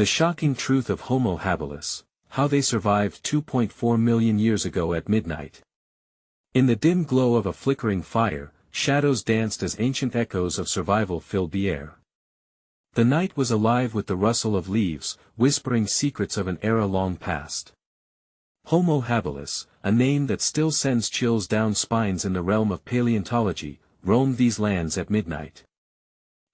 The shocking truth of Homo habilis, how they survived 2.4 million years ago at midnight. In the dim glow of a flickering fire, shadows danced as ancient echoes of survival filled the air. The night was alive with the rustle of leaves, whispering secrets of an era long past. Homo habilis, a name that still sends chills down spines in the realm of paleontology, roamed these lands at midnight.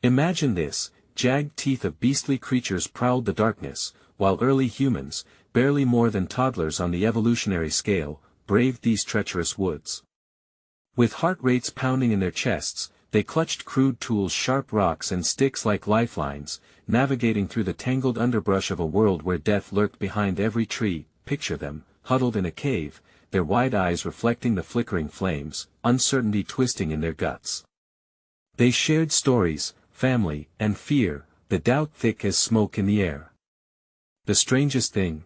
Imagine this, jagged teeth of beastly creatures prowled the darkness, while early humans, barely more than toddlers on the evolutionary scale, braved these treacherous woods. With heart rates pounding in their chests, they clutched crude tools, sharp rocks and sticks like lifelines, navigating through the tangled underbrush of a world where death lurked behind every tree. Picture them, huddled in a cave, their wide eyes reflecting the flickering flames, uncertainty twisting in their guts. They shared stories, family, and fear, the doubt thick as smoke in the air. The strangest thing?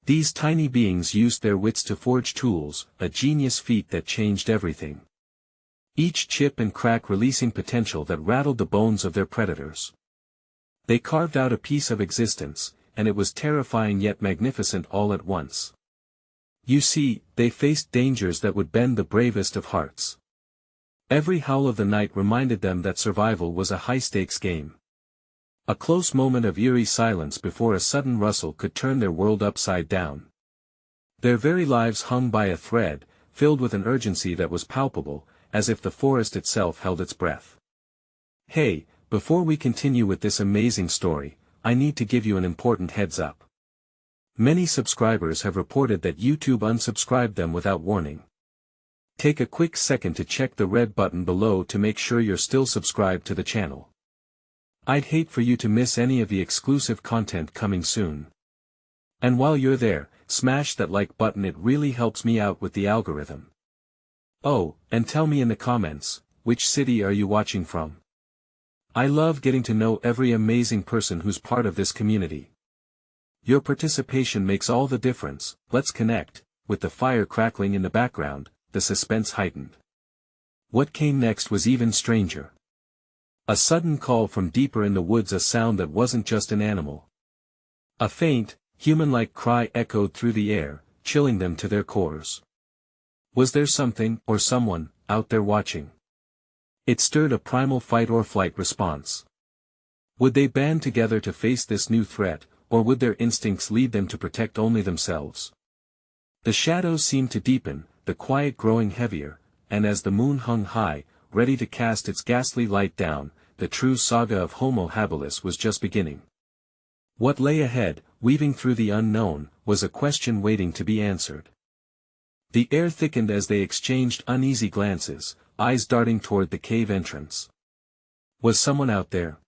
These tiny beings used their wits to forge tools, a genius feat that changed everything. Each chip and crack releasing potential that rattled the bones of their predators. They carved out a piece of existence, and it was terrifying yet magnificent all at once. You see, they faced dangers that would bend the bravest of hearts. Every howl of the night reminded them that survival was a high-stakes game. A close moment of eerie silence before a sudden rustle could turn their world upside down. Their very lives hung by a thread, filled with an urgency that was palpable, as if the forest itself held its breath. Hey, before we continue with this amazing story, I need to give you an important heads up. Many subscribers have reported that YouTube unsubscribed them without warning. Take a quick second to check the red button below to make sure you're still subscribed to the channel. I'd hate for you to miss any of the exclusive content coming soon. And while you're there, smash that like button, it really helps me out with the algorithm. Oh, and tell me in the comments, which city are you watching from? I love getting to know every amazing person who's part of this community. Your participation makes all the difference. Let's connect. With the fire crackling in the background, the suspense heightened. What came next was even stranger. A sudden call from deeper in the woods, a sound that wasn't just an animal. A faint, human-like cry echoed through the air, chilling them to their cores. Was there something, or someone, out there watching? It stirred a primal fight-or-flight response. Would they band together to face this new threat, or would their instincts lead them to protect only themselves? The shadows seemed to deepen, the quiet growing heavier, and as the moon hung high, ready to cast its ghastly light down, the true saga of Homo habilis was just beginning. What lay ahead, weaving through the unknown, was a question waiting to be answered. The air thickened as they exchanged uneasy glances, eyes darting toward the cave entrance. Was someone out there?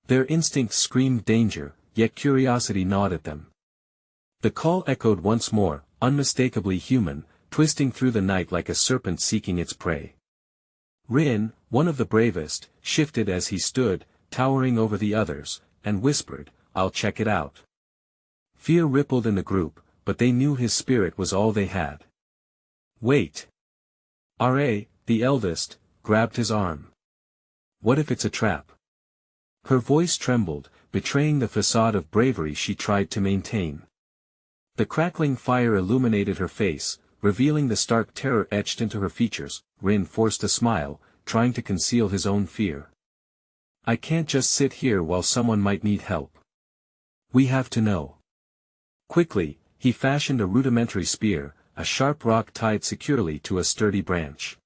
Their instincts screamed danger, yet curiosity gnawed at them. The call echoed once more, unmistakably human, twisting through the night like a serpent seeking its prey. Rin, one of the bravest, shifted as he stood, towering over the others, and whispered, "I'll check it out." Fear rippled in the group, but they knew his spirit was all they had. Wait. Ra, the eldest, grabbed his arm. What if it's a trap? Her voice trembled, betraying the facade of bravery she tried to maintain. The crackling fire illuminated her face, revealing the stark terror etched into her features. Rin forced a smile, trying to conceal his own fear. I can't just sit here while someone might need help. We have to know. Quickly, he fashioned a rudimentary spear, a sharp rock tied securely to a sturdy branch.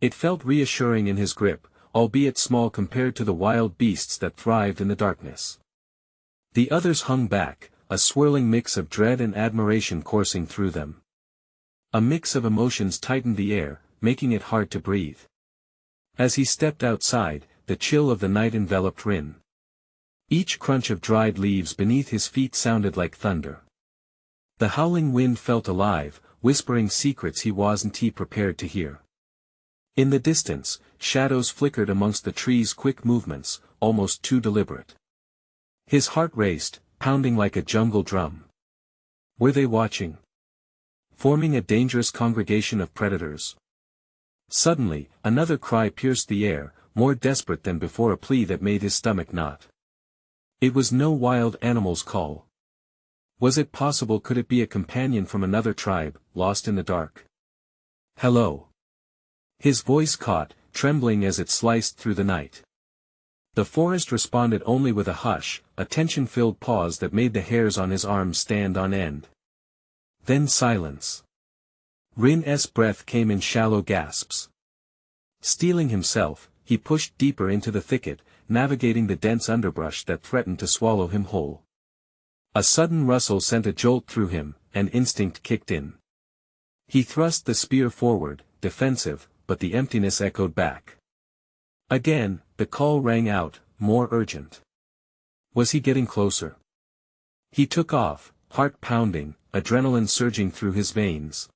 It felt reassuring in his grip, albeit small compared to the wild beasts that thrived in the darkness. The others hung back, a swirling mix of dread and admiration coursing through them. A mix of emotions tightened the air, making it hard to breathe. As he stepped outside, the chill of the night enveloped Rin. Each crunch of dried leaves beneath his feet sounded like thunder. The howling wind felt alive, whispering secrets he wasn't prepared to hear. In the distance, shadows flickered amongst the trees' quick movements, almost too deliberate. His heart raced, pounding like a jungle drum. Were they watching? Forming a dangerous congregation of predators? Suddenly, another cry pierced the air, more desperate than before, a plea that made his stomach knot. It was no wild animal's call. Was it possible? Could it be a companion from another tribe, lost in the dark? Hello. His voice caught, trembling as it sliced through the night. The forest responded only with a hush, a tension-filled pause that made the hairs on his arms stand on end. Then silence. Rin's breath came in shallow gasps. Steeling himself, he pushed deeper into the thicket, navigating the dense underbrush that threatened to swallow him whole. A sudden rustle sent a jolt through him, and instinct kicked in. He thrust the spear forward, defensive, but the emptiness echoed back. Again, the call rang out, more urgent. Was he getting closer? He took off, heart pounding, adrenaline surging through his veins.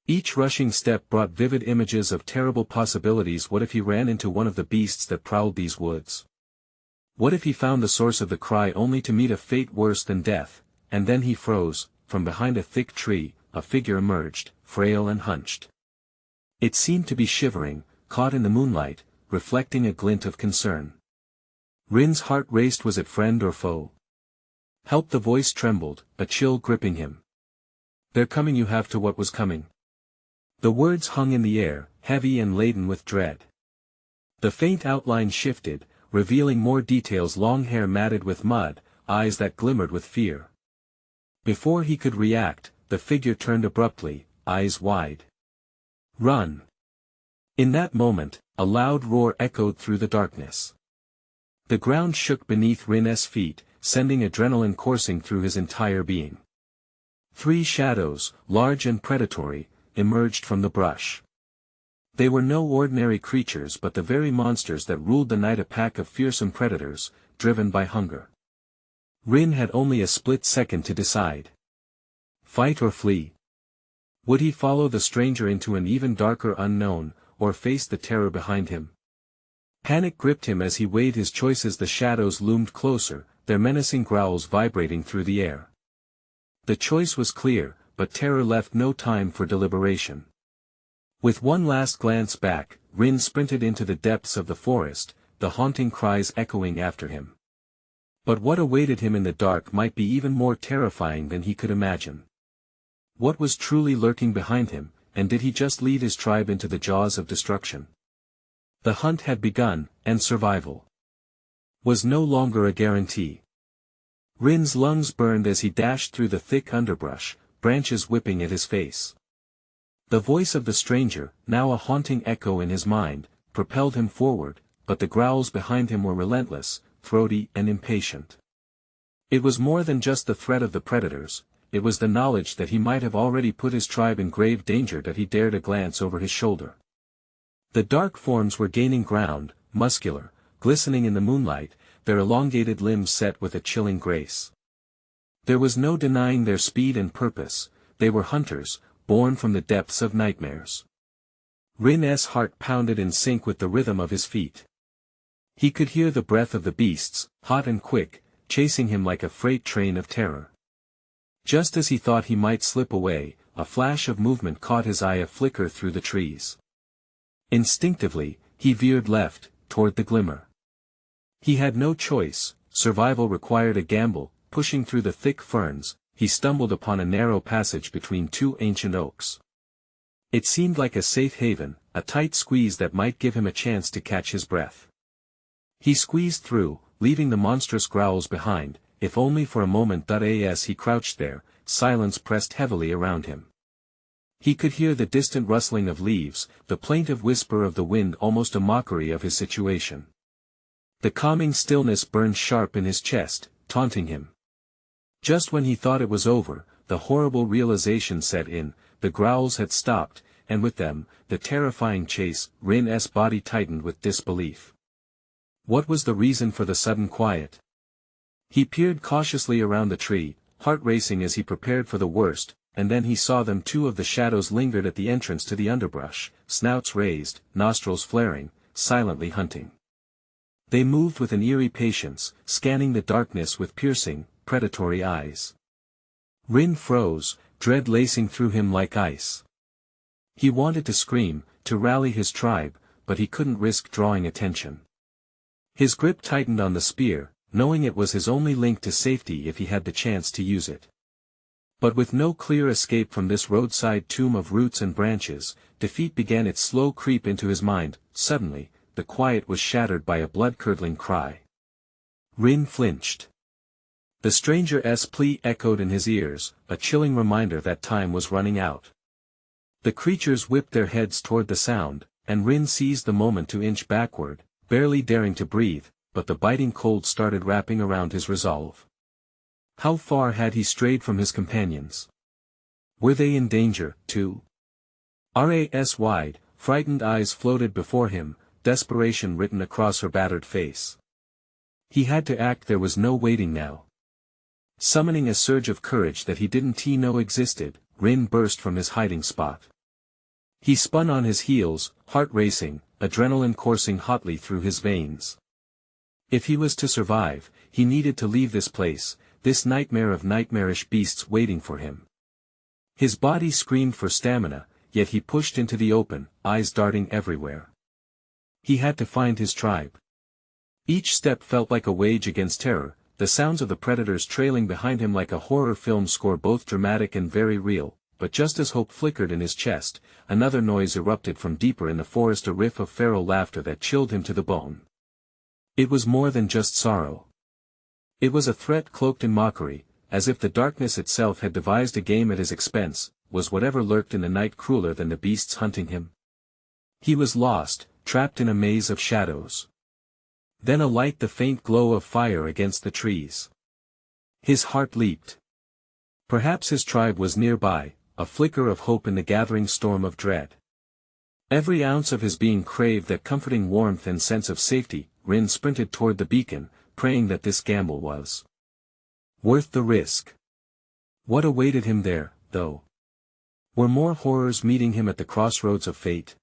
Each rushing step brought vivid images of terrible possibilities. What if he ran into one of the beasts that prowled these woods? What if he found the source of the cry only to meet a fate worse than death? And then he froze. From behind a thick tree, a figure emerged, frail and hunched. It seemed to be shivering, caught in the moonlight, reflecting a glint of concern. Rin's heart raced. Was it friend or foe? Help! The voice trembled, a chill gripping him. They're coming. You have to. What was coming? The words hung in the air, heavy and laden with dread. The faint outline shifted, revealing more details: long hair matted with mud, eyes that glimmered with fear. Before he could react, the figure turned abruptly, eyes wide. Run! In that moment, a loud roar echoed through the darkness. The ground shook beneath Rin's feet, sending adrenaline coursing through his entire being. 3 shadows, large and predatory, emerged from the brush. They were no ordinary creatures but the very monsters that ruled the night, a pack of fearsome predators, driven by hunger. Rin had only a split second to decide. Fight or flee? Would he follow the stranger into an even darker unknown, or face the terror behind him? Panic gripped him as he weighed his choices. The shadows loomed closer, their menacing growls vibrating through the air. The choice was clear, but terror left no time for deliberation. With one last glance back, Rin sprinted into the depths of the forest, the haunting cries echoing after him. But what awaited him in the dark might be even more terrifying than he could imagine. What was truly lurking behind him, and did he just lead his tribe into the jaws of destruction? The hunt had begun, and survival was no longer a guarantee. Rin's lungs burned as he dashed through the thick underbrush, branches whipping at his face. The voice of the stranger, now a haunting echo in his mind, propelled him forward, but the growls behind him were relentless, throaty and impatient. It was more than just the threat of the predators, it was the knowledge that he might have already put his tribe in grave danger that he dared a glance over his shoulder. The dark forms were gaining ground, muscular, glistening in the moonlight, their elongated limbs set with a chilling grace. There was no denying their speed and purpose. They were hunters, born from the depths of nightmares. Rin's heart pounded in sync with the rhythm of his feet. He could hear the breath of the beasts, hot and quick, chasing him like a freight train of terror. Just as he thought he might slip away, a flash of movement caught his eye, a flicker through the trees. Instinctively, he veered left, toward the glimmer. He had no choice, survival required a gamble. Pushing through the thick ferns, he stumbled upon a narrow passage between 2 ancient oaks. It seemed like a safe haven, a tight squeeze that might give him a chance to catch his breath. He squeezed through, leaving the monstrous growls behind, if only for a moment. As he crouched there, silence pressed heavily around him. He could hear the distant rustling of leaves, the plaintive whisper of the wind, almost a mockery of his situation. The calming stillness burned sharp in his chest, taunting him. Just when he thought it was over, the horrible realization set in: the growls had stopped, and with them, the terrifying chase. Rin's body tightened with disbelief. What was the reason for the sudden quiet? He peered cautiously around the tree, heart racing as he prepared for the worst, and then he saw them. 2 of the shadows lingered at the entrance to the underbrush, snouts raised, nostrils flaring, silently hunting. They moved with an eerie patience, scanning the darkness with piercing, predatory eyes. Rin froze, dread lacing through him like ice. He wanted to scream, to rally his tribe, but he couldn't risk drawing attention. His grip tightened on the spear, knowing it was his only link to safety if he had the chance to use it. But with no clear escape from this roadside tomb of roots and branches, defeat began its slow creep into his mind. Suddenly, the quiet was shattered by a blood-curdling cry. Rin flinched. The stranger's plea echoed in his ears, a chilling reminder that time was running out. The creatures whipped their heads toward the sound, and Rin seized the moment to inch backward, barely daring to breathe, but the biting cold started wrapping around his resolve. How far had he strayed from his companions? Were they in danger, too? Ra's wide, frightened eyes floated before him, desperation written across her battered face. He had to act, there was no waiting now. Summoning a surge of courage that he didn't know existed, Rin burst from his hiding spot. He spun on his heels, heart racing, adrenaline coursing hotly through his veins. If he was to survive, he needed to leave this place, this nightmare of nightmarish beasts waiting for him. His body screamed for stamina, yet he pushed into the open, eyes darting everywhere. He had to find his tribe. Each step felt like a wage against terror, the sounds of the predators trailing behind him like a horror film score, both dramatic and very real. But just as hope flickered in his chest, another noise erupted from deeper in the forest, a riff of feral laughter that chilled him to the bone. It was more than just sorrow. It was a threat cloaked in mockery, as if the darkness itself had devised a game at his expense. Was whatever lurked in the night crueler than the beasts hunting him? He was lost, trapped in a maze of shadows. Then a light, the faint glow of fire against the trees. His heart leaped. Perhaps his tribe was nearby, a flicker of hope in the gathering storm of dread. Every ounce of his being craved that comforting warmth and sense of safety. Rin sprinted toward the beacon, praying that this gamble was worth the risk. What awaited him there, though? Were more horrors meeting him at the crossroads of fate?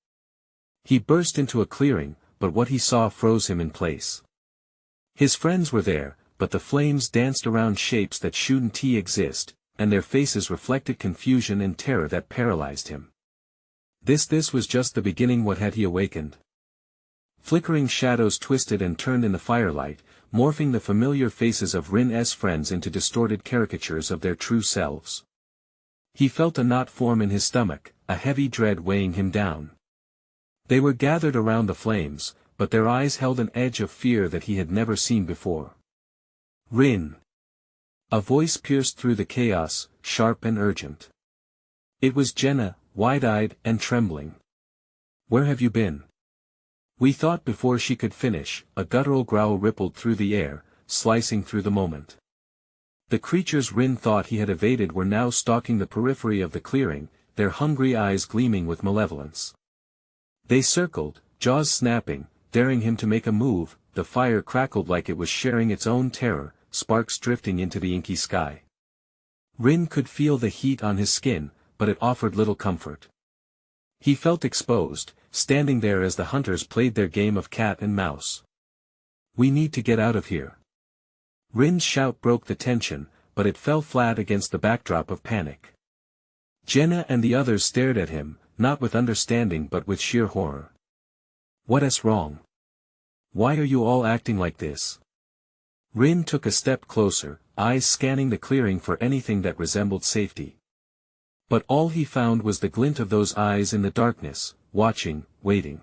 He burst into a clearing, but what he saw froze him in place. His friends were there, but the flames danced around shapes that shouldn't exist, and their faces reflected confusion and terror that paralyzed him. This was just the beginning. What had he awakened? Flickering shadows twisted and turned in the firelight, morphing the familiar faces of Rin's friends into distorted caricatures of their true selves. He felt a knot form in his stomach, a heavy dread weighing him down. They were gathered around the flames, but their eyes held an edge of fear that he had never seen before. Rin. A voice pierced through the chaos, sharp and urgent. It was Jenna, wide-eyed and trembling. Where have you been? We thought. Before she could finish, a guttural growl rippled through the air, slicing through the moment. The creatures Rin thought he had evaded were now stalking the periphery of the clearing, their hungry eyes gleaming with malevolence. They circled, jaws snapping, daring him to make a move. The fire crackled like it was sharing its own terror, sparks drifting into the inky sky. Rin could feel the heat on his skin, but it offered little comfort. He felt exposed, standing there as the hunters played their game of cat and mouse. We need to get out of here. Rin's shout broke the tension, but it fell flat against the backdrop of panic. Jenna and the others stared at him, not with understanding but with sheer horror. What's wrong? Why are you all acting like this? Rin took a step closer, eyes scanning the clearing for anything that resembled safety. But all he found was the glint of those eyes in the darkness, watching, waiting.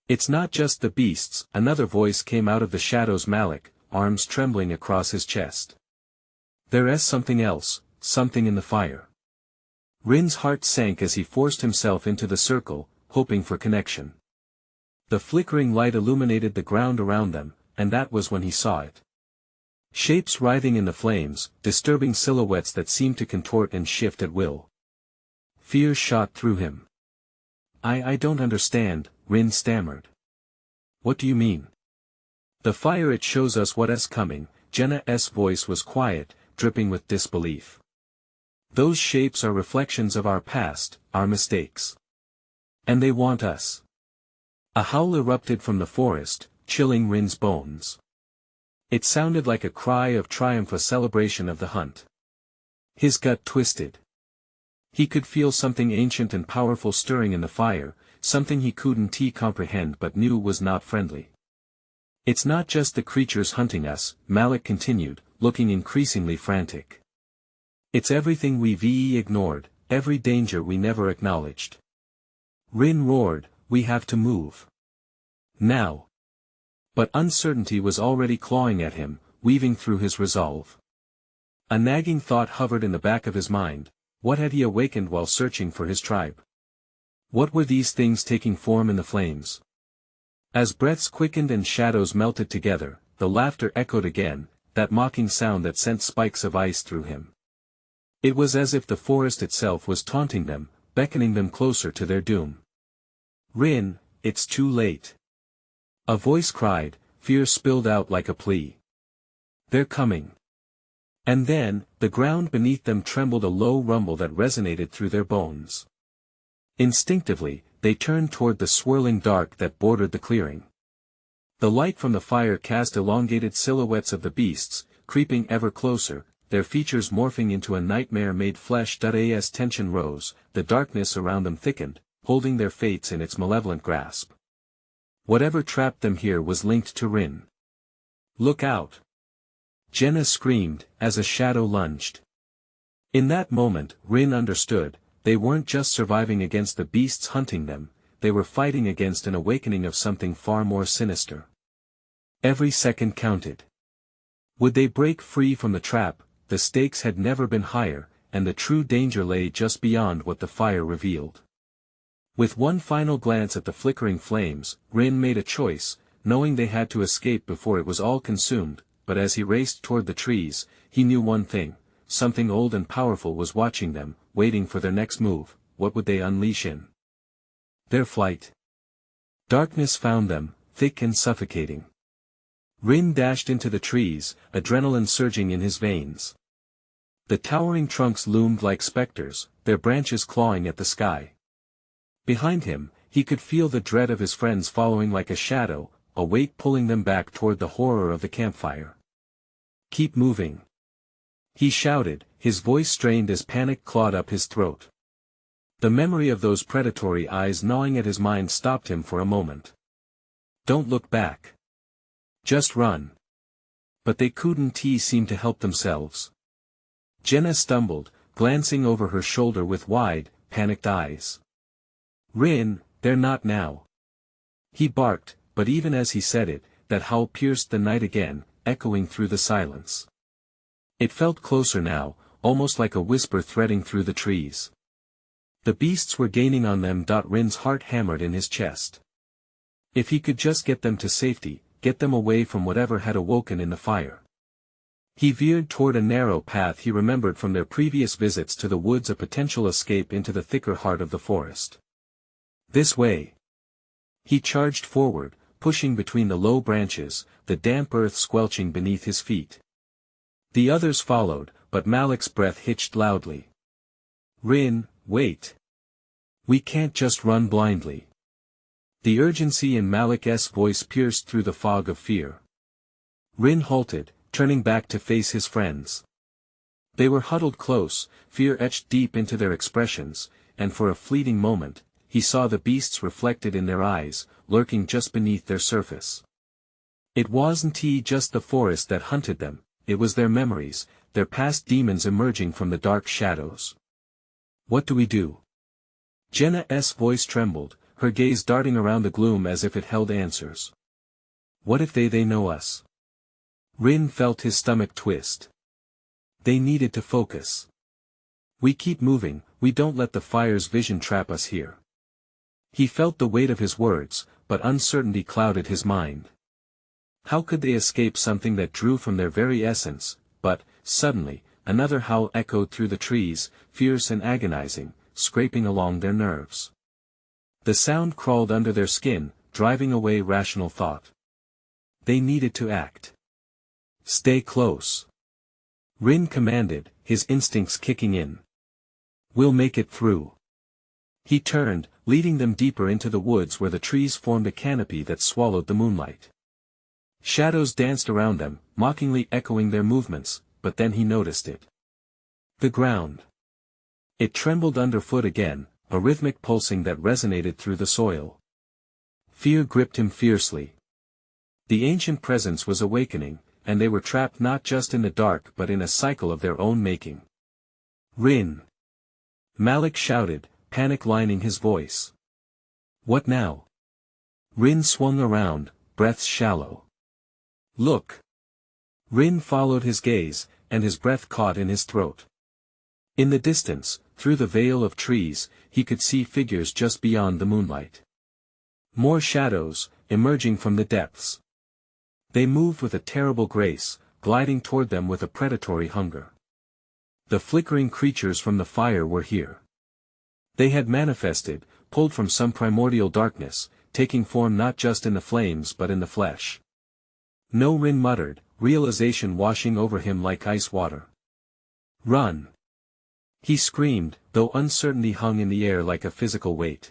It's not just the beasts, another voice came out of the shadows. Malik, arms trembling across his chest. There's something else, something in the fire. Rin's heart sank as he forced himself into the circle, hoping for connection. The flickering light illuminated the ground around them, and that was when he saw it. Shapes writhing in the flames, disturbing silhouettes that seemed to contort and shift at will. Fear shot through him. I don't understand, Rin stammered. What do you mean? The fire, it shows us what's coming. Jenna's voice was quiet, dripping with disbelief. Those shapes are reflections of our past, our mistakes. And they want us. A howl erupted from the forest, chilling Rin's bones. It sounded like a cry of triumph, a celebration of the hunt. His gut twisted. He could feel something ancient and powerful stirring in the fire, something he couldn't comprehend but knew was not friendly. It's not just the creatures hunting us, Malik continued, looking increasingly frantic. It's everything we've ignored, every danger we never acknowledged. Rin roared, we have to move. Now. But uncertainty was already clawing at him, weaving through his resolve. A nagging thought hovered in the back of his mind. What had he awakened while searching for his tribe? What were these things taking form in the flames? As breaths quickened and shadows melted together, the laughter echoed again, that mocking sound that sent spikes of ice through him. It was as if the forest itself was taunting them, beckoning them closer to their doom. Rin, it's too late. A voice cried, fear spilled out like a plea. They're coming. And then, the ground beneath them trembled, a low rumble that resonated through their bones. Instinctively, they turned toward the swirling dark that bordered the clearing. The light from the fire cast elongated silhouettes of the beasts, creeping ever closer, their features morphing into a nightmare-made flesh. As tension rose, the darkness around them thickened, holding their fates in its malevolent grasp. Whatever trapped them here was linked to Rin. Look out! Jenna screamed, as a shadow lunged. In that moment, Rin understood. They weren't just surviving against the beasts hunting them, they were fighting against an awakening of something far more sinister. Every second counted. Would they break free from the trap? The stakes had never been higher, and the true danger lay just beyond what the fire revealed. With one final glance at the flickering flames, Rin made a choice, knowing they had to escape before it was all consumed, but as he raced toward the trees, he knew one thing. Something old and powerful was watching them, waiting for their next move. What would they unleash in their flight? Darkness found them, thick and suffocating. Rin dashed into the trees, adrenaline surging in his veins. The towering trunks loomed like specters, their branches clawing at the sky. Behind him, he could feel the dread of his friends following like a shadow, a weight pulling them back toward the horror of the campfire. Keep moving. He shouted, his voice strained as panic clawed up his throat. The memory of those predatory eyes gnawing at his mind stopped him for a moment. Don't look back. Just run. But they couldn't seem to help themselves. Jenna stumbled, glancing over her shoulder with wide, panicked eyes. Rin, they're not now. He barked, but even as he said it, that howl pierced the night again, echoing through the silence. It felt closer now, almost like a whisper threading through the trees. The beasts were gaining on them. Rin's heart hammered in his chest. If he could just get them to safety, get them away from whatever had awoken in the fire. He veered toward a narrow path he remembered from their previous visits to the woods, a potential escape into the thicker heart of the forest. This way. He charged forward, pushing between the low branches, the damp earth squelching beneath his feet. The others followed, but Malik's breath hitched loudly. Rin, wait. We can't just run blindly. The urgency in Malik's voice pierced through the fog of fear. Rin halted, turning back to face his friends. They were huddled close, fear etched deep into their expressions, and for a fleeting moment, he saw the beasts reflected in their eyes, lurking just beneath their surface. It wasn't just the forest that hunted them. It was their memories, their past demons emerging from the dark shadows. What do we do? Jenna's voice trembled, her gaze darting around the gloom as if it held answers. What if they know us? Rin felt his stomach twist. They needed to focus. We keep moving, we don't let the fire's vision trap us here. He felt the weight of his words, but uncertainty clouded his mind. How could they escape something that drew from their very essence? But, suddenly, another howl echoed through the trees, fierce and agonizing, scraping along their nerves. The sound crawled under their skin, driving away rational thought. They needed to act. Stay close. Rin commanded, his instincts kicking in. We'll make it through. He turned, leading them deeper into the woods where the trees formed a canopy that swallowed the moonlight. Shadows danced around them, mockingly echoing their movements, but then he noticed it. The ground. It trembled underfoot again, a rhythmic pulsing that resonated through the soil. Fear gripped him fiercely. The ancient presence was awakening, and they were trapped not just in the dark but in a cycle of their own making. Rin! Malik shouted, panic lining his voice. What now? Rin swung around, breaths shallow. Look! Rin followed his gaze, and his breath caught in his throat. In the distance, through the veil of trees, he could see figures just beyond the moonlight. More shadows, emerging from the depths. They moved with a terrible grace, gliding toward them with a predatory hunger. The flickering creatures from the fire were here. They had manifested, pulled from some primordial darkness, taking form not just in the flames but in the flesh. No, Rin muttered, realization washing over him like ice water. Run! He screamed, though uncertainty hung in the air like a physical weight.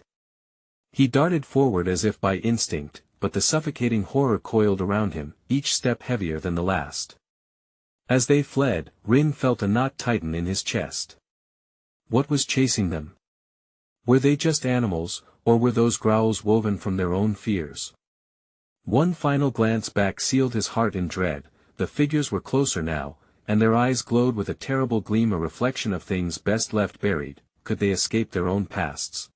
He darted forward as if by instinct, but the suffocating horror coiled around him, each step heavier than the last. As they fled, Rin felt a knot tighten in his chest. What was chasing them? Were they just animals, or were those growls woven from their own fears? One final glance back sealed his heart in dread. The figures were closer now, and their eyes glowed with a terrible gleam, a reflection of things best left buried. Could they escape their own pasts?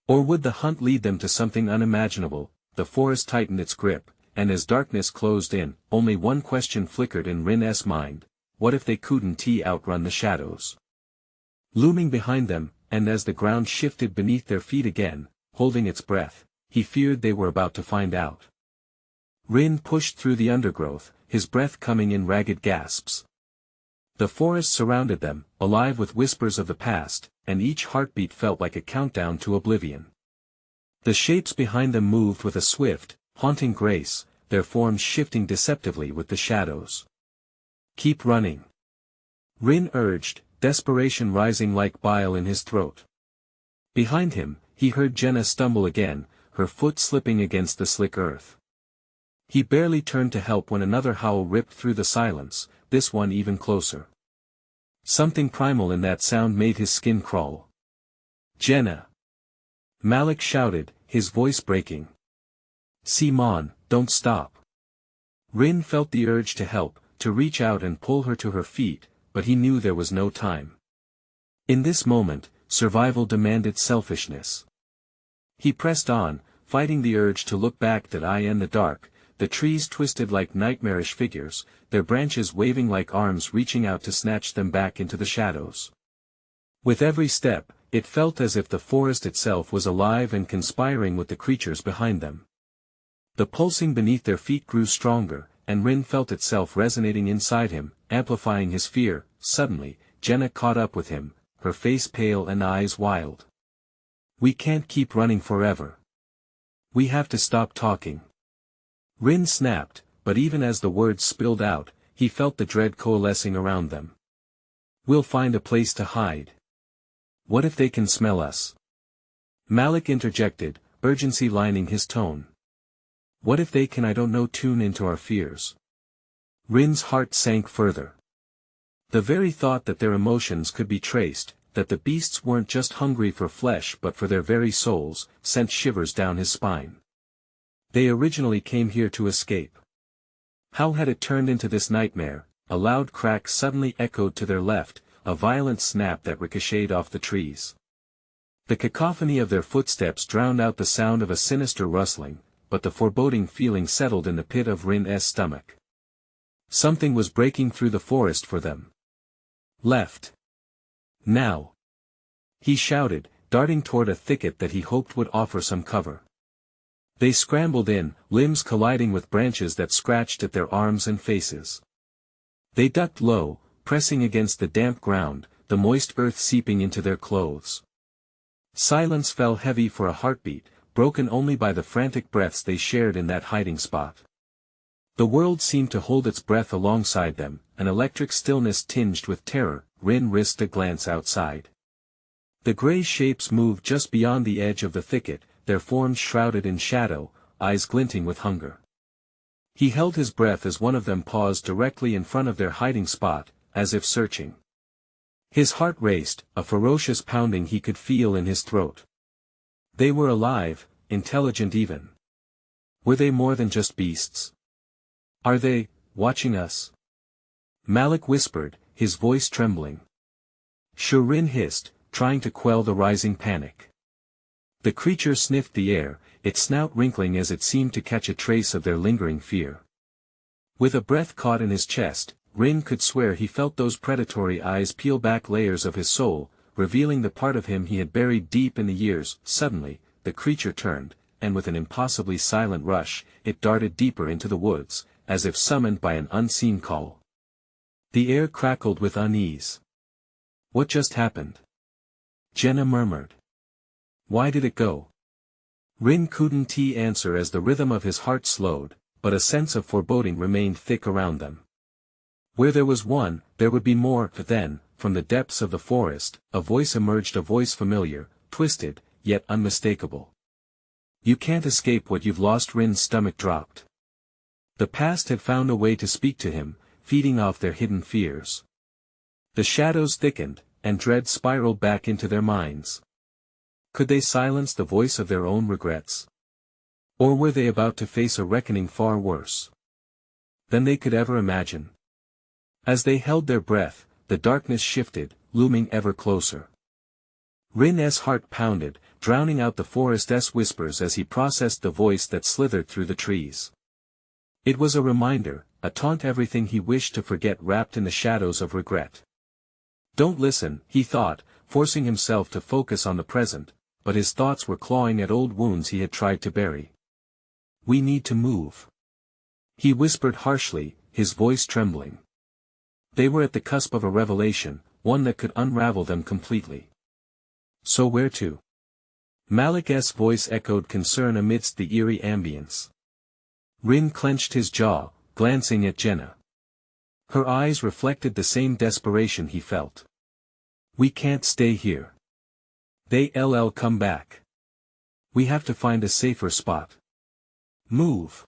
Or would the hunt lead them to something unimaginable? The forest tightened its grip, and as darkness closed in, only one question flickered in Rin's mind: what if they couldn't outrun the shadows? Looming behind them, and as the ground shifted beneath their feet again, holding its breath, he feared they were about to find out. Rin pushed through the undergrowth, his breath coming in ragged gasps. The forest surrounded them, alive with whispers of the past, and each heartbeat felt like a countdown to oblivion. The shapes behind them moved with a swift, haunting grace, their forms shifting deceptively with the shadows. Keep running. Rin urged, desperation rising like bile in his throat. Behind him, he heard Jenna stumble again, her foot slipping against the slick earth. He barely turned to help when another howl ripped through the silence, this one even closer. Something primal in that sound made his skin crawl. Jenna! Malik shouted, his voice breaking. Simon, don't stop. Rin felt the urge to help, to reach out and pull her to her feet, but he knew there was no time. In this moment, survival demanded selfishness. He pressed on, fighting the urge to look back at in the dark. The trees twisted like nightmarish figures, their branches waving like arms reaching out to snatch them back into the shadows. With every step, it felt as if the forest itself was alive and conspiring with the creatures behind them. The pulsing beneath their feet grew stronger, and Rin felt itself resonating inside him, amplifying his fear. Suddenly, Jenna caught up with him, her face pale and eyes wild. We can't keep running forever. We have to stop talking. Rin snapped, but even as the words spilled out, he felt the dread coalescing around them. We'll find a place to hide. What if they can smell us? Malik interjected, urgency lining his tone. What if they can tune into our fears? Rin's heart sank further. The very thought that their emotions could be traced, that the beasts weren't just hungry for flesh but for their very souls, sent shivers down his spine. They originally came here to escape. How had it turned into this nightmare? A loud crack suddenly echoed to their left, a violent snap that ricocheted off the trees. The cacophony of their footsteps drowned out the sound of a sinister rustling, but the foreboding feeling settled in the pit of Rin's stomach. Something was breaking through the forest for them. Left. Now. He shouted, darting toward a thicket that he hoped would offer some cover. They scrambled in, limbs colliding with branches that scratched at their arms and faces. They ducked low, pressing against the damp ground, the moist earth seeping into their clothes. Silence fell heavy for a heartbeat, broken only by the frantic breaths they shared in that hiding spot. The world seemed to hold its breath alongside them, an electric stillness tinged with terror. Rin risked a glance outside. The gray shapes moved just beyond the edge of the thicket, their forms shrouded in shadow, eyes glinting with hunger. He held his breath as one of them paused directly in front of their hiding spot, as if searching. His heart raced, a ferocious pounding he could feel in his throat. They were alive, intelligent even. Were they more than just beasts? Are they, watching us? Malik whispered, his voice trembling. Rin hissed, trying to quell the rising panic. The creature sniffed the air, its snout wrinkling as it seemed to catch a trace of their lingering fear. With a breath caught in his chest, Rin could swear he felt those predatory eyes peel back layers of his soul, revealing the part of him he had buried deep in the years. Suddenly, the creature turned, and with an impossibly silent rush, it darted deeper into the woods, as if summoned by an unseen call. The air crackled with unease. What just happened? Jenna murmured. Why did it go? Rin couldn't answer as the rhythm of his heart slowed, but a sense of foreboding remained thick around them. Where there was one, there would be more. But then, from the depths of the forest, a voice emerged, a voice familiar, twisted, yet unmistakable. You can't escape what you've lost. Rin's stomach dropped. The past had found a way to speak to him, feeding off their hidden fears. The shadows thickened, and dread spiraled back into their minds. Could they silence the voice of their own regrets? Or were they about to face a reckoning far worse than they could ever imagine? As they held their breath, the darkness shifted, looming ever closer. Rin's heart pounded, drowning out the forest's whispers as he processed the voice that slithered through the trees. It was a reminder, a taunt, everything he wished to forget wrapped in the shadows of regret. Don't listen, he thought, forcing himself to focus on the present, but his thoughts were clawing at old wounds he had tried to bury. We need to move. He whispered harshly, his voice trembling. They were at the cusp of a revelation, one that could unravel them completely. So where to? Malik's voice echoed concern amidst the eerie ambience. Rin clenched his jaw, glancing at Jenna. Her eyes reflected the same desperation he felt. We can't stay here. They'll come back. We have to find a safer spot. Move.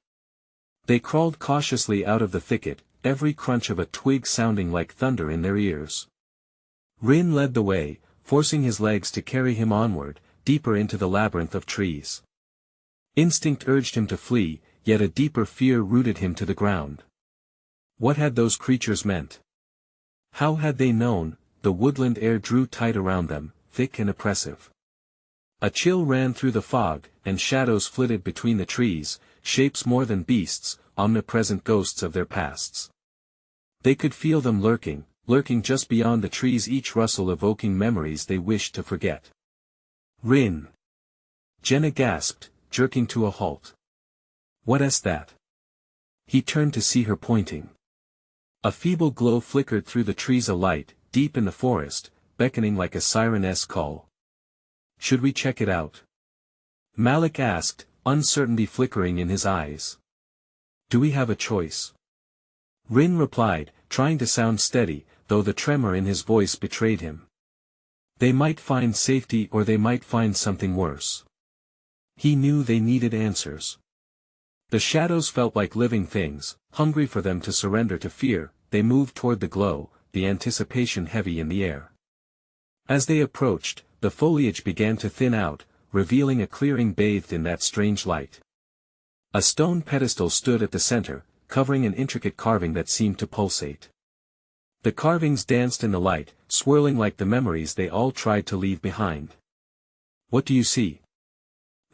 They crawled cautiously out of the thicket, every crunch of a twig sounding like thunder in their ears. Rin led the way, forcing his legs to carry him onward, deeper into the labyrinth of trees. Instinct urged him to flee, yet a deeper fear rooted him to the ground. What had those creatures meant? How had they known? The woodland air drew tight around them, thick and oppressive. A chill ran through the fog, and shadows flitted between the trees, shapes more than beasts, omnipresent ghosts of their pasts. They could feel them lurking just beyond the trees, each rustle evoking memories they wished to forget. Rin! Jenna gasped, jerking to a halt. What's that? He turned to see her pointing. A feeble glow flickered through the trees, a light, deep in the forest, beckoning like a siren's call. Should we check it out? Malik asked, uncertainty flickering in his eyes. Do we have a choice? Rin replied, trying to sound steady, though the tremor in his voice betrayed him. They might find safety, or they might find something worse. He knew they needed answers. The shadows felt like living things, hungry for them to surrender to fear. They moved toward the glow, the anticipation heavy in the air. As they approached, the foliage began to thin out, revealing a clearing bathed in that strange light. A stone pedestal stood at the center, covering an intricate carving that seemed to pulsate. The carvings danced in the light, swirling like the memories they all tried to leave behind. What do you see?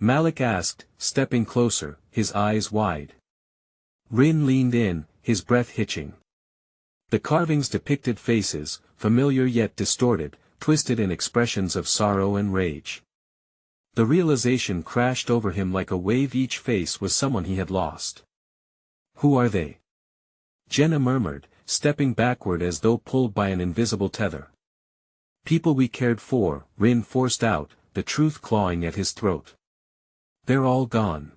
Malik asked, stepping closer, his eyes wide. Rin leaned in, his breath hitching. The carvings depicted faces, familiar yet distorted, twisted in expressions of sorrow and rage. The realization crashed over him like a wave. Each face was someone he had lost. Who are they? Jenna murmured, stepping backward as though pulled by an invisible tether. People we cared for, Rin forced out, the truth clawing at his throat. They're all gone.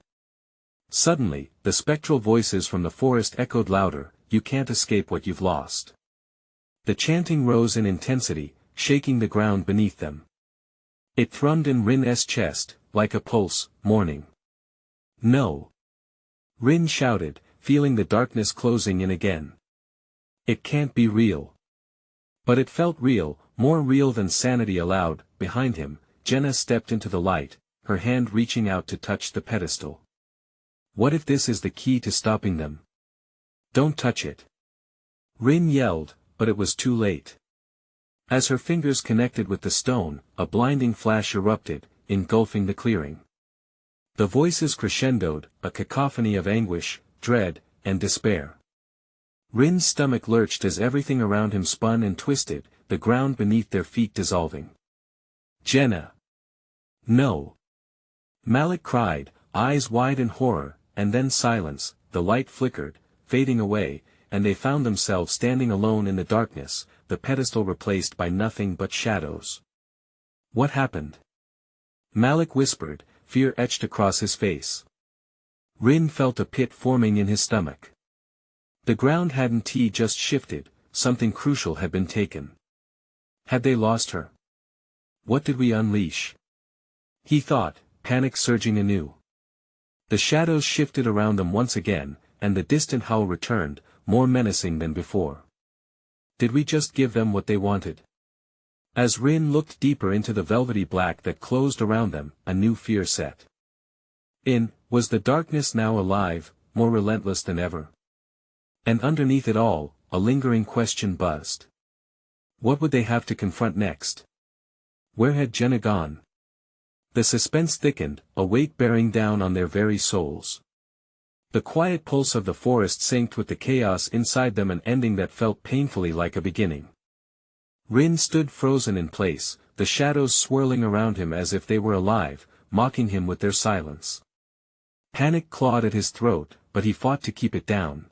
Suddenly, the spectral voices from the forest echoed louder, you can't escape what you've lost. The chanting rose in intensity, shaking the ground beneath them. It thrummed in Rin's chest, like a pulse, mourning. No. Rin shouted, feeling the darkness closing in again. It can't be real. But it felt real, more real than sanity allowed. Behind him, Jenna stepped into the light, her hand reaching out to touch the pedestal. What if this is the key to stopping them? Don't touch it. Rin yelled, but it was too late. As her fingers connected with the stone, a blinding flash erupted, engulfing the clearing. The voices crescendoed, a cacophony of anguish, dread, and despair. Rin's stomach lurched as everything around him spun and twisted, the ground beneath their feet dissolving. Jenna! No! Malik cried, eyes wide in horror, and then silence. The light flickered, fading away, and they found themselves standing alone in the darkness, the pedestal replaced by nothing but shadows. What happened? Malik whispered, fear etched across his face. Rin felt a pit forming in his stomach. The ground hadn't just shifted, something crucial had been taken. Had they lost her? What did we unleash? He thought, panic surging anew. The shadows shifted around them once again, and the distant howl returned, more menacing than before. Did we just give them what they wanted? As Rin looked deeper into the velvety black that closed around them, a new fear set in. Was the darkness now alive, more relentless than ever? And underneath it all, a lingering question buzzed. What would they have to confront next? Where had Jenna gone? The suspense thickened, a weight bearing down on their very souls. The quiet pulse of the forest synced with the chaos inside them, an ending that felt painfully like a beginning. Rin stood frozen in place, the shadows swirling around him as if they were alive, mocking him with their silence. Panic clawed at his throat, but he fought to keep it down.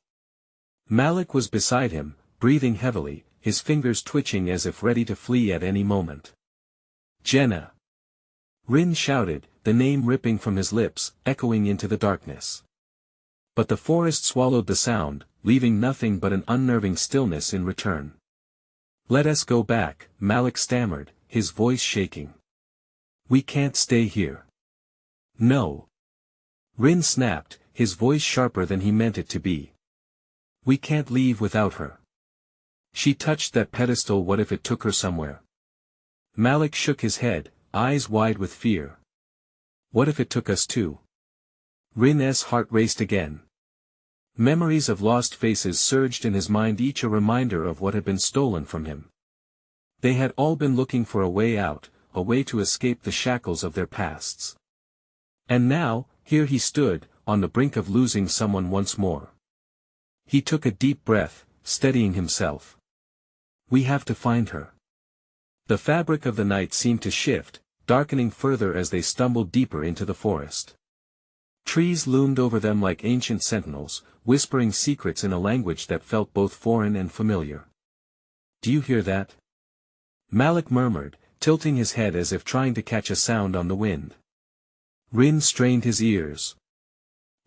Malik was beside him, breathing heavily, his fingers twitching as if ready to flee at any moment. Jenna! Rin shouted, the name ripping from his lips, echoing into the darkness. But the forest swallowed the sound, leaving nothing but an unnerving stillness in return. Let us go back, Malik stammered, his voice shaking. We can't stay here. No. Rin snapped, his voice sharper than he meant it to be. We can't leave without her. She touched that pedestal. What if it took her somewhere? Malik shook his head, eyes wide with fear. What if it took us too? Rin's heart raced again. Memories of lost faces surged in his mind, each a reminder of what had been stolen from him. They had all been looking for a way out, a way to escape the shackles of their pasts. And now, here he stood, on the brink of losing someone once more. He took a deep breath, steadying himself. We have to find her. The fabric of the night seemed to shift, darkening further as they stumbled deeper into the forest. Trees loomed over them like ancient sentinels, whispering secrets in a language that felt both foreign and familiar. Do you hear that? Malik murmured, tilting his head as if trying to catch a sound on the wind. Rin strained his ears.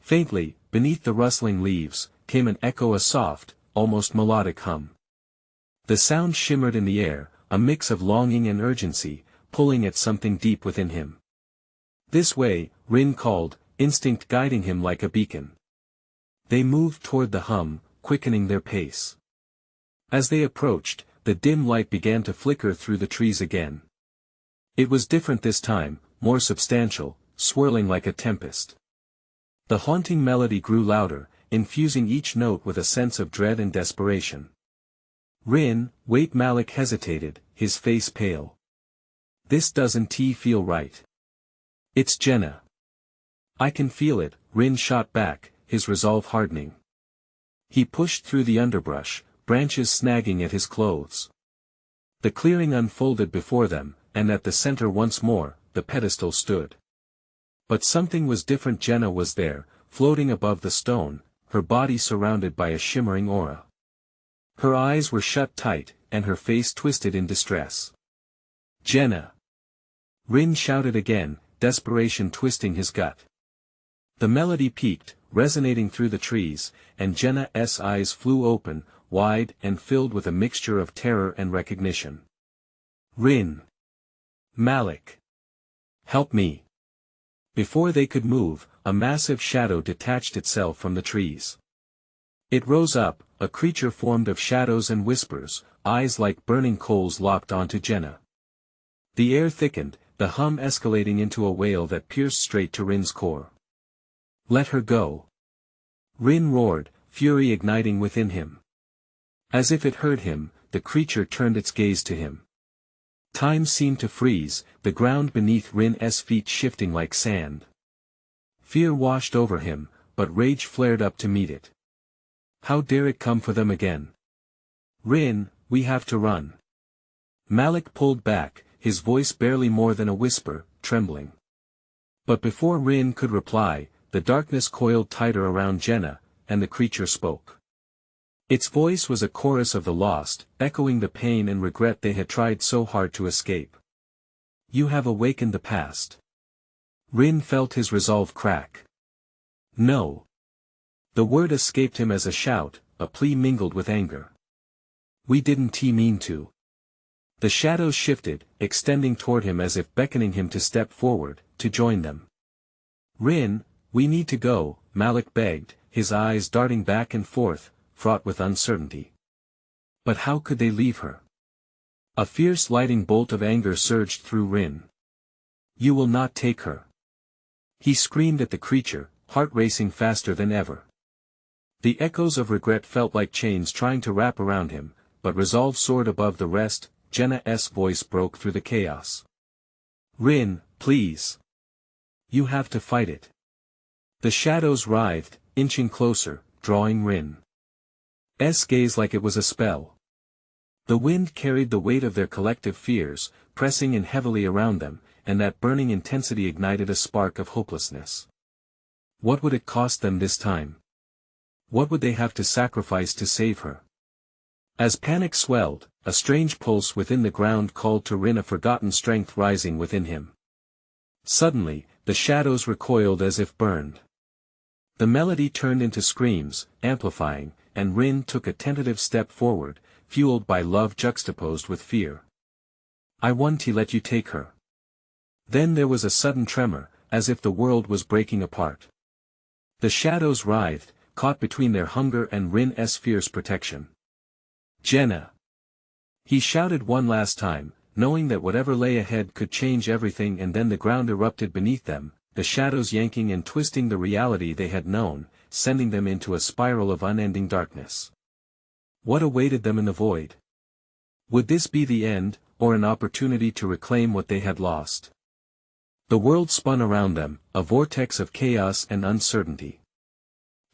Faintly, beneath the rustling leaves, came an echo, a soft, almost melodic hum. The sound shimmered in the air, a mix of longing and urgency, pulling at something deep within him. This way, Rin called, instinct guiding him like a beacon. They moved toward the hum, quickening their pace. As they approached, the dim light began to flicker through the trees again. It was different this time, more substantial, swirling like a tempest. The haunting melody grew louder, infusing each note with a sense of dread and desperation. Rin, wait. Malik hesitated, his face pale. This doesn't feel right. It's Jenna. I can feel it, Rin shot back, his resolve hardening. He pushed through the underbrush, branches snagging at his clothes. The clearing unfolded before them, and at the center once more, the pedestal stood. But something was different. Jenna was there, floating above the stone, her body surrounded by a shimmering aura. Her eyes were shut tight, and her face twisted in distress. Jenna! Rin shouted again, desperation twisting his gut. The melody peaked, resonating through the trees, and Jenna's eyes flew open, wide and filled with a mixture of terror and recognition. Rin! Malik! Help me! Before they could move, a massive shadow detached itself from the trees. It rose up, a creature formed of shadows and whispers, eyes like burning coals locked onto Jenna. The air thickened, the hum escalating into a wail that pierced straight to Rin's core. Let her go. Rin roared, fury igniting within him. As if it heard him, the creature turned its gaze to him. Time seemed to freeze, the ground beneath Rin's feet shifting like sand. Fear washed over him, but rage flared up to meet it. How dare it come for them again? Rin, we have to run. Malik pulled back, his voice barely more than a whisper, trembling. But before Rin could reply, the darkness coiled tighter around Jenna, and the creature spoke. Its voice was a chorus of the lost, echoing the pain and regret they had tried so hard to escape. You have awakened the past. Rin felt his resolve crack. No. The word escaped him as a shout, a plea mingled with anger. We didn't mean to. The shadows shifted, extending toward him as if beckoning him to step forward, to join them. Rin, we need to go, Malik begged, his eyes darting back and forth, fraught with uncertainty. But how could they leave her? A fierce lightning bolt of anger surged through Rin. You will not take her. He screamed at the creature, heart racing faster than ever. The echoes of regret felt like chains trying to wrap around him, but resolve soared above the rest. Jenna's voice broke through the chaos. Rin, please. You have to fight it. The shadows writhed, inching closer, drawing Rin's gaze like it was a spell. The wind carried the weight of their collective fears, pressing in heavily around them, and that burning intensity ignited a spark of hopelessness. What would it cost them this time? What would they have to sacrifice to save her? As panic swelled, a strange pulse within the ground called to Rin, a forgotten strength rising within him. Suddenly, the shadows recoiled as if burned. The melody turned into screams, amplifying, and Rin took a tentative step forward, fueled by love juxtaposed with fear. I want to let you take her. Then there was a sudden tremor, as if the world was breaking apart. The shadows writhed, caught between their hunger and Rin's fierce protection. Jenna! He shouted one last time, knowing that whatever lay ahead could change everything, and then the ground erupted beneath them, the shadows yanking and twisting the reality they had known, sending them into a spiral of unending darkness. What awaited them in the void? Would this be the end, or an opportunity to reclaim what they had lost? The world spun around them, a vortex of chaos and uncertainty.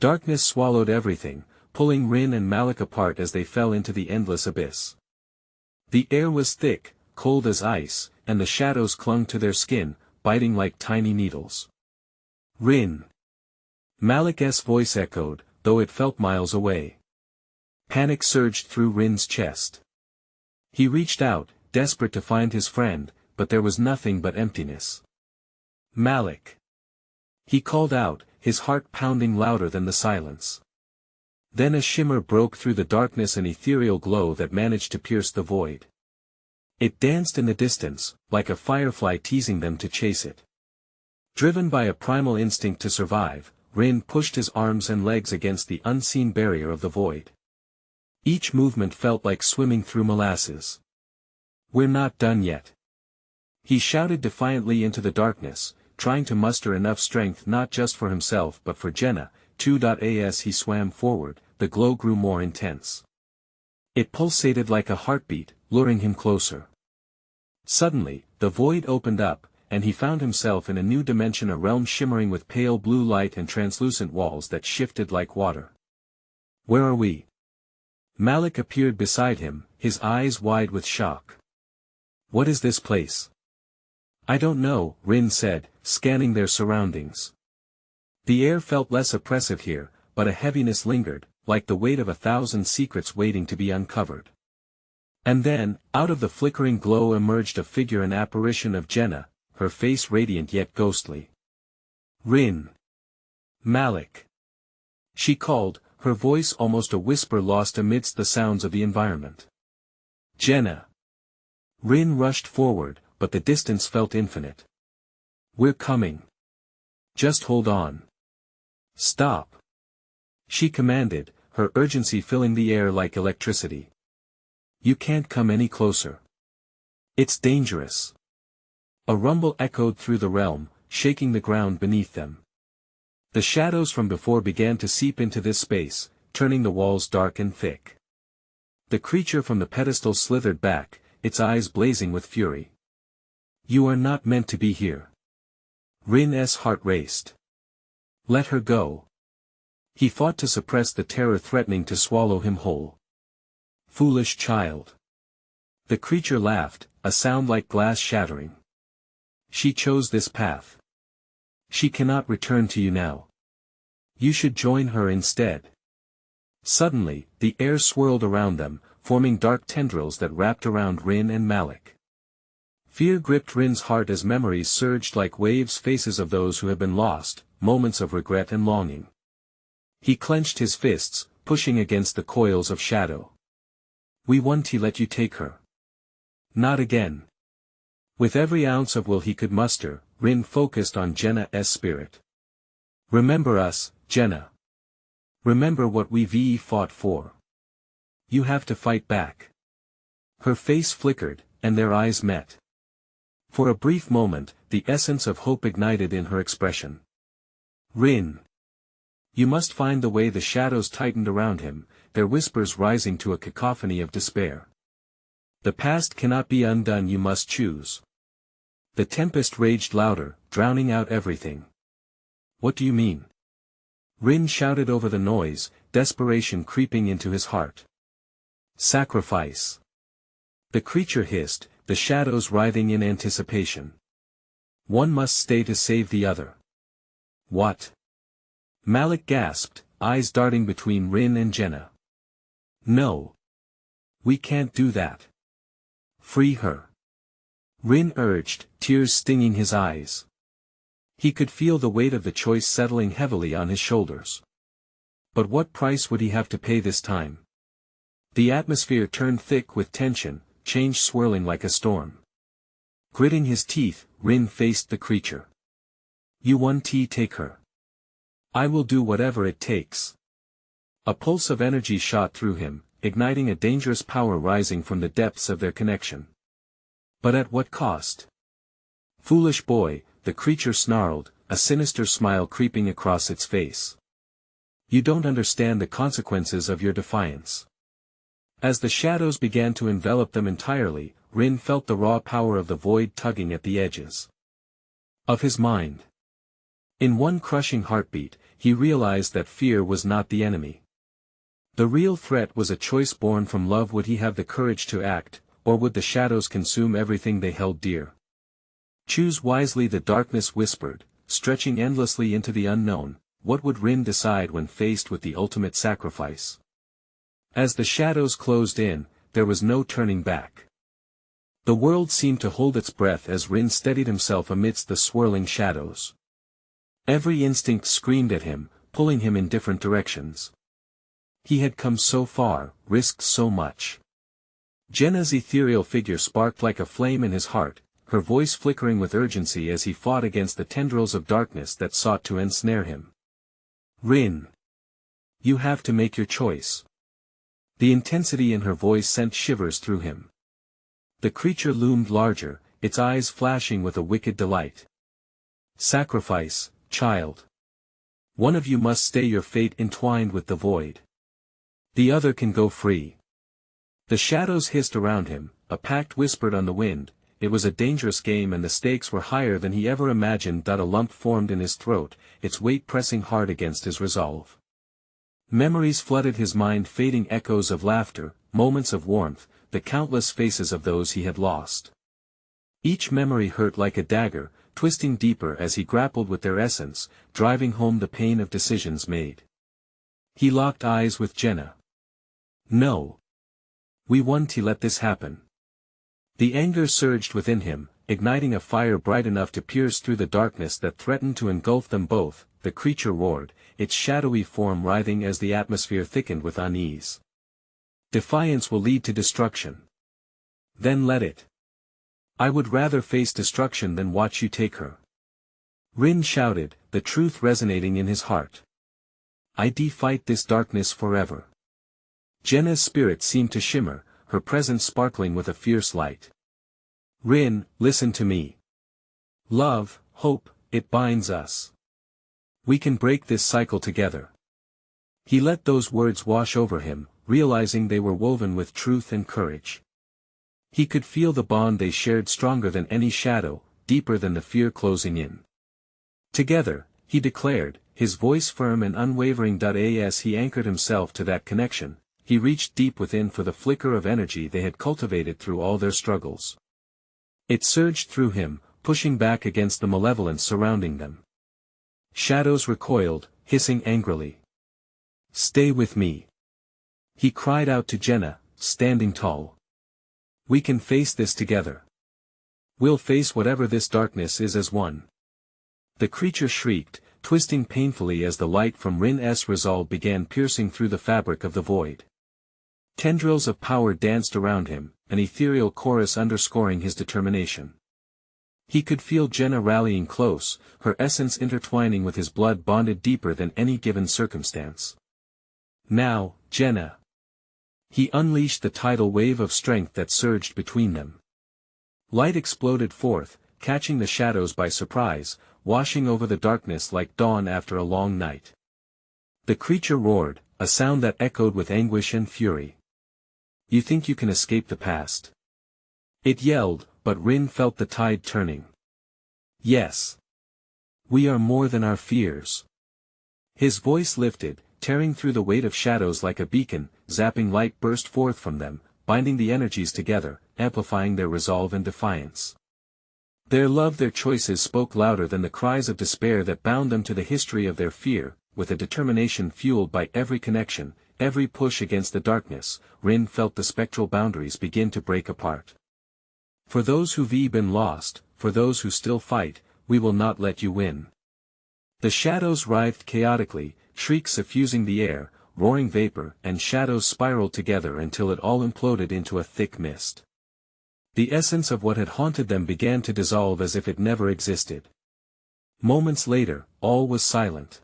Darkness swallowed everything, pulling Rin and Malik apart as they fell into the endless abyss. The air was thick, cold as ice, and the shadows clung to their skin, biting like tiny needles. Rin! Malik's voice echoed, though it felt miles away. Panic surged through Rin's chest. He reached out, desperate to find his friend, but there was nothing but emptiness. Malik! He called out, his heart pounding louder than the silence. Then a shimmer broke through the darkness, an ethereal glow that managed to pierce the void. It danced in the distance, like a firefly teasing them to chase it. Driven by a primal instinct to survive, Rin pushed his arms and legs against the unseen barrier of the void. Each movement felt like swimming through molasses. We're not done yet. He shouted defiantly into the darkness, trying to muster enough strength not just for himself but for Jenna. As he swam forward, the glow grew more intense. It pulsated like a heartbeat, luring him closer. Suddenly, the void opened up, and he found himself in a new dimension, a realm shimmering with pale blue light and translucent walls that shifted like water. Where are we? Malik appeared beside him, his eyes wide with shock. What is this place? I don't know, Rin said, scanning their surroundings. The air felt less oppressive here, but a heaviness lingered, like the weight of 1,000 secrets waiting to be uncovered. And then, out of the flickering glow emerged a figure, an apparition of Jenna, her face radiant yet ghostly. Rin! Malik! She called, her voice almost a whisper lost amidst the sounds of the environment. Jenna! Rin rushed forward, but the distance felt infinite. We're coming. Just hold on. Stop! She commanded, her urgency filling the air like electricity. You can't come any closer. It's dangerous. A rumble echoed through the realm, shaking the ground beneath them. The shadows from before began to seep into this space, turning the walls dark and thick. The creature from the pedestal slithered back, its eyes blazing with fury. You are not meant to be here. Rin's heart raced. Let her go. He fought to suppress the terror threatening to swallow him whole. Foolish child. The creature laughed, a sound like glass shattering. She chose this path. She cannot return to you now. You should join her instead. Suddenly, the air swirled around them, forming dark tendrils that wrapped around Rin and Malik. Fear gripped Rin's heart as memories surged like waves, faces of those who had been lost, moments of regret and longing. He clenched his fists, pushing against the coils of shadow. We won't let you take her. Not again. With every ounce of will he could muster, Rin focused on Jenna's spirit. Remember us, Jenna. Remember what we fought for. You have to fight back. Her face flickered, and their eyes met. For a brief moment, the essence of hope ignited in her expression. Rin. You must find the way. The shadows tightened around him, their whispers rising to a cacophony of despair. The past cannot be undone. You must choose. The tempest raged louder, drowning out everything. What do you mean? Rin shouted over the noise, desperation creeping into his heart. Sacrifice. The creature hissed, the shadows writhing in anticipation. One must stay to save the other. What? Malik gasped, eyes darting between Rin and Jenna. No. We can't do that. Free her. Rin urged, tears stinging his eyes. He could feel the weight of the choice settling heavily on his shoulders. But what price would he have to pay this time? The atmosphere turned thick with tension, change swirling like a storm. Gritting his teeth, Rin faced the creature. You won't take her. I will do whatever it takes. A pulse of energy shot through him, igniting a dangerous power rising from the depths of their connection. But at what cost? Foolish boy, the creature snarled, a sinister smile creeping across its face. You don't understand the consequences of your defiance. As the shadows began to envelop them entirely, Rin felt the raw power of the void tugging at the edges of his mind. In one crushing heartbeat, he realized that fear was not the enemy. The real threat was a choice born from love. Would he have the courage to act, or would the shadows consume everything they held dear? Choose wisely, the darkness whispered, stretching endlessly into the unknown. What would Rin decide when faced with the ultimate sacrifice? As the shadows closed in, there was no turning back. The world seemed to hold its breath as Rin steadied himself amidst the swirling shadows. Every instinct screamed at him, pulling him in different directions. He had come so far, risked so much. Jenna's ethereal figure sparked like a flame in his heart, her voice flickering with urgency as he fought against the tendrils of darkness that sought to ensnare him. Rin. You have to make your choice. The intensity in her voice sent shivers through him. The creature loomed larger, its eyes flashing with a wicked delight. Sacrifice, child. One of you must stay, your fate entwined with the void. The other can go free. The shadows hissed around him, a pact whispered on the wind. It was a dangerous game and the stakes were higher than he ever imagined. A lump formed in his throat, its weight pressing hard against his resolve. Memories flooded his mind, fading echoes of laughter, moments of warmth, the countless faces of those he had lost. Each memory hurt like a dagger, twisting deeper as he grappled with their essence, driving home the pain of decisions made. He locked eyes with Jenna. No. We won't let this happen. The anger surged within him, igniting a fire bright enough to pierce through the darkness that threatened to engulf them both. The creature roared, its shadowy form writhing as the atmosphere thickened with unease. Defiance will lead to destruction. Then let it. I would rather face destruction than watch you take her. Rin shouted, the truth resonating in his heart. I fight this darkness forever. Jenna's spirit seemed to shimmer, her presence sparkling with a fierce light. Rin, listen to me. Love, hope, it binds us. We can break this cycle together. He let those words wash over him, realizing they were woven with truth and courage. He could feel the bond they shared stronger than any shadow, deeper than the fear closing in. Together, he declared, his voice firm and unwavering. As he anchored himself to that connection, he reached deep within for the flicker of energy they had cultivated through all their struggles. It surged through him, pushing back against the malevolence surrounding them. Shadows recoiled, hissing angrily. "Stay with me," he cried out to Jenna, standing tall. "We can face this together. We'll face whatever this darkness is as one." The creature shrieked, twisting painfully as the light from Rin's resolve began piercing through the fabric of the void. Tendrils of power danced around him, an ethereal chorus underscoring his determination. He could feel Jenna rallying close, her essence intertwining with his blood bonded deeper than any given circumstance. "Now, Jenna." He unleashed the tidal wave of strength that surged between them. Light exploded forth, catching the shadows by surprise, washing over the darkness like dawn after a long night. The creature roared, a sound that echoed with anguish and fury. "You think you can escape the past?" it yelled, but Rin felt the tide turning. "Yes. We are more than our fears." His voice lifted, tearing through the weight of shadows like a beacon, zapping light burst forth from them, binding the energies together, amplifying their resolve and defiance. Their love, their choices spoke louder than the cries of despair that bound them to the history of their fear, with a determination fueled by every connection, every push against the darkness. Rin felt the spectral boundaries begin to break apart. "For those who've been lost, for those who still fight, we will not let you win." The shadows writhed chaotically, shrieks suffusing the air, roaring vapor and shadows spiraled together until it all imploded into a thick mist. The essence of what had haunted them began to dissolve as if it never existed. Moments later, all was silent.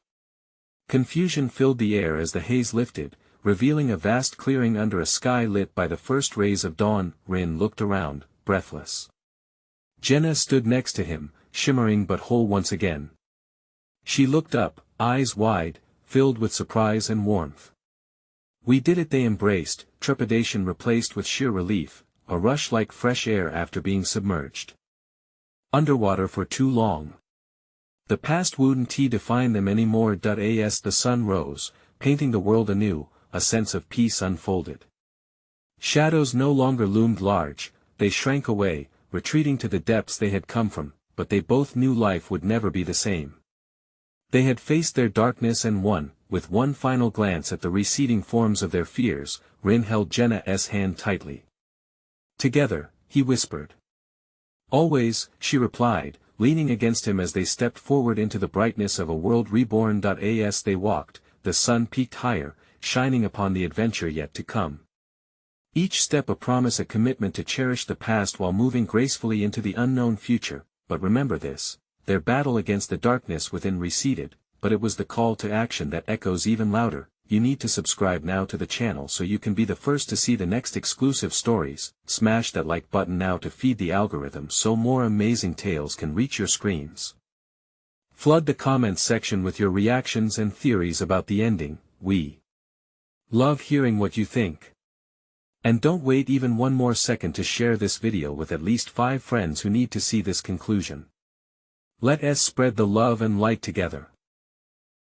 Confusion filled the air as the haze lifted, revealing a vast clearing under a sky lit by the first rays of dawn. Rin looked around, breathless. Jenna stood next to him, shimmering but whole once again. She looked up, eyes wide, filled with surprise and warmth. "We did it," they embraced, trepidation replaced with sheer relief, a rush like fresh air after being submerged underwater for too long. The past wouldn't define them anymore. As the sun rose, painting the world anew, a sense of peace unfolded. Shadows no longer loomed large, they shrank away, retreating to the depths they had come from, but they both knew life would never be the same. They had faced their darkness and won. With one final glance at the receding forms of their fears, Rin held Jenna's hand tightly. "Together," he whispered. "Always," she replied, leaning against him as they stepped forward into the brightness of a world reborn. As they walked, the sun peaked higher, shining upon the adventure yet to come. Each step a promise, a commitment to cherish the past while moving gracefully into the unknown future. But remember this, their battle against the darkness within receded, but it was the call to action that echoes even louder. You need to subscribe now to the channel so you can be the first to see the next exclusive stories. Smash that like button now to feed the algorithm so more amazing tales can reach your screens. Flood the comments section with your reactions and theories about the ending. We love hearing what you think. And don't wait even one more second to share this video with at least 5 friends who need to see this conclusion. Let us spread the love and light together.